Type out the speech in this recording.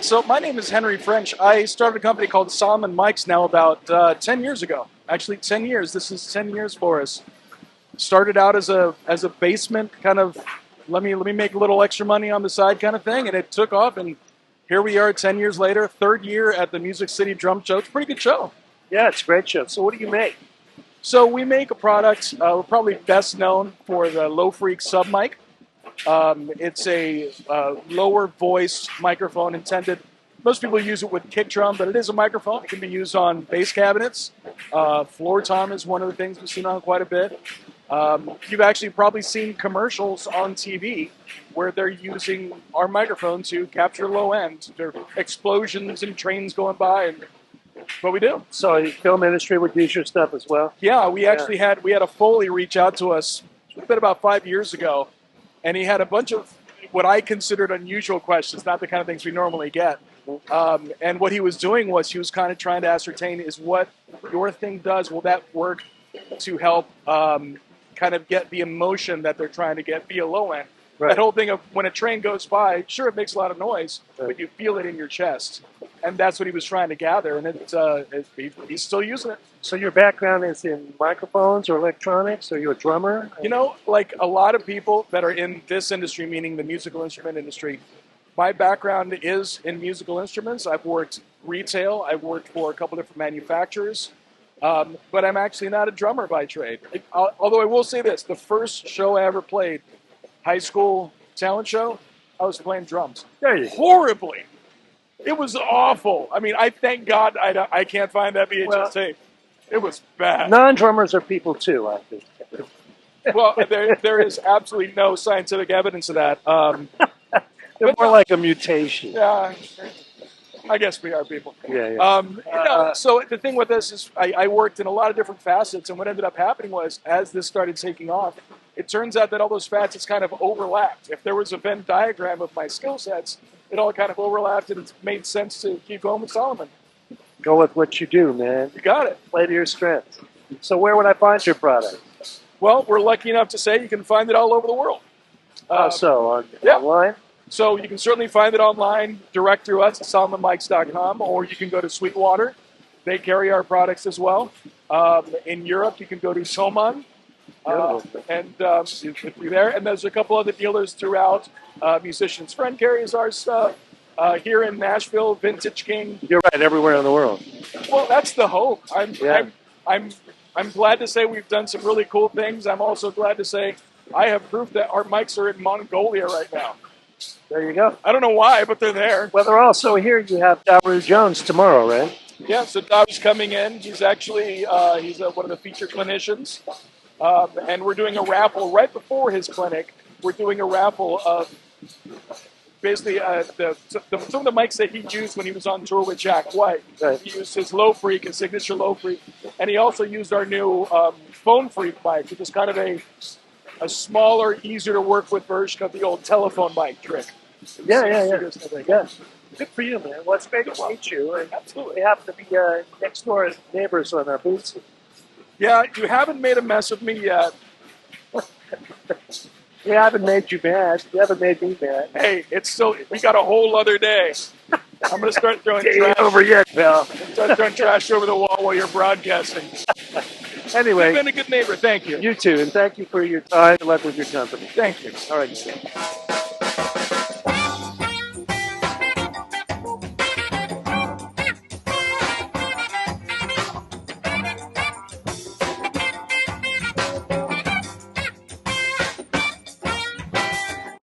So my name is Henry French. I started a company called Solomon Mics now about 10 years ago. Actually, 10 years. This is 10 years for us. Started out as a basement kind of let me make a little extra money on the side kind of thing, and it took off. And here we are, 10 years later, third year at the Music City Drum Show. It's a pretty good show. Yeah, it's a great show. So what do you make? So we make a product. We're probably best known for the Low Freak Sub Mic. It's a lower voice microphone intended. Most people use it with kick drum, but it is a microphone. It can be used on bass cabinets. Floor tom is one of the things we've seen on quite a bit. You've actually probably seen commercials on TV where they're using our microphone to capture low end. There are explosions and trains going by, and what we do. So the film industry would use your stuff as well? Yeah, we actually had a Foley reach out to us. It's been about 5 years ago. And he had a bunch of what I considered unusual questions, not the kind of things we normally get. And what he was doing was he was kind of trying to ascertain is what your thing does, will that work to help kind of get the emotion that they're trying to get via low end? Right. That whole thing of when a train goes by, sure, it makes a lot of noise, but you feel it in your chest. And that's what he was trying to gather, and he's still using it. So your background is in microphones or electronics? Are you a drummer? You know, like a lot of people that are in this industry, meaning the musical instrument industry, my background is in musical instruments. I've worked retail. I've worked for a couple different manufacturers. But I'm actually not a drummer by trade. Although I will say this, the first show I ever played, high school talent show, I was playing drums. Horribly. It was awful. I mean, I thank God I can't find that VHS tape. It was bad. Non-drummers are people too, I think. Well, there is absolutely no scientific evidence of that. They're more like a mutation. Yeah, I guess we are people. Yeah. So the thing with this is I worked in a lot of different facets, and what ended up happening was as this started taking off, it turns out that all those facets kind of overlapped. If there was a Venn diagram of my skill sets, it all kind of overlapped, and it made sense to keep going with Solomon. Go with what you do, man. You got it. Play to your strengths. So where would I find your product? Well, we're lucky enough to say you can find it all over the world. Online? So you can certainly find it online, direct through us at SolomonMics.com, or you can go to Sweetwater. They carry our products as well. In Europe, you can go to Thomann. If you're there, and there's a couple other dealers throughout. Musician's Friend carries our stuff. Here in Nashville, Vintage King. You're right, everywhere in the world. Well, that's the hope. I'm glad to say we've done some really cool things. I'm also glad to say I have proof that our mics are in Mongolia right now. There you go. I don't know why, but they're there. Well, they're also here. You have Daru Jones tomorrow, right? Yeah, so Daru's coming in. He's actually one of the featured clinicians. And we're doing a raffle right before his clinic. We're doing a raffle of basically some of the mics that he used when he was on tour with Jack White. Right. He used his Low Freak, his signature Low Freak, and he also used our new Phone Freak mic, which is kind of a smaller, easier to work with version of the old telephone mic trick. Yeah. Good for you, man. Well, it's great to meet you. And absolutely. We happen to be next door neighbors on our booths. Yeah, you haven't made a mess of me yet. We haven't made you mad. You haven't made me mad. Hey, we got a whole other day. I'm going to start throwing trash. Over yet, pal. Start throwing trash over the wall while you're broadcasting. Anyway. You've been a good neighbor. Thank you. You too, and thank you for your time. Good luck with your company. Thank you. All right.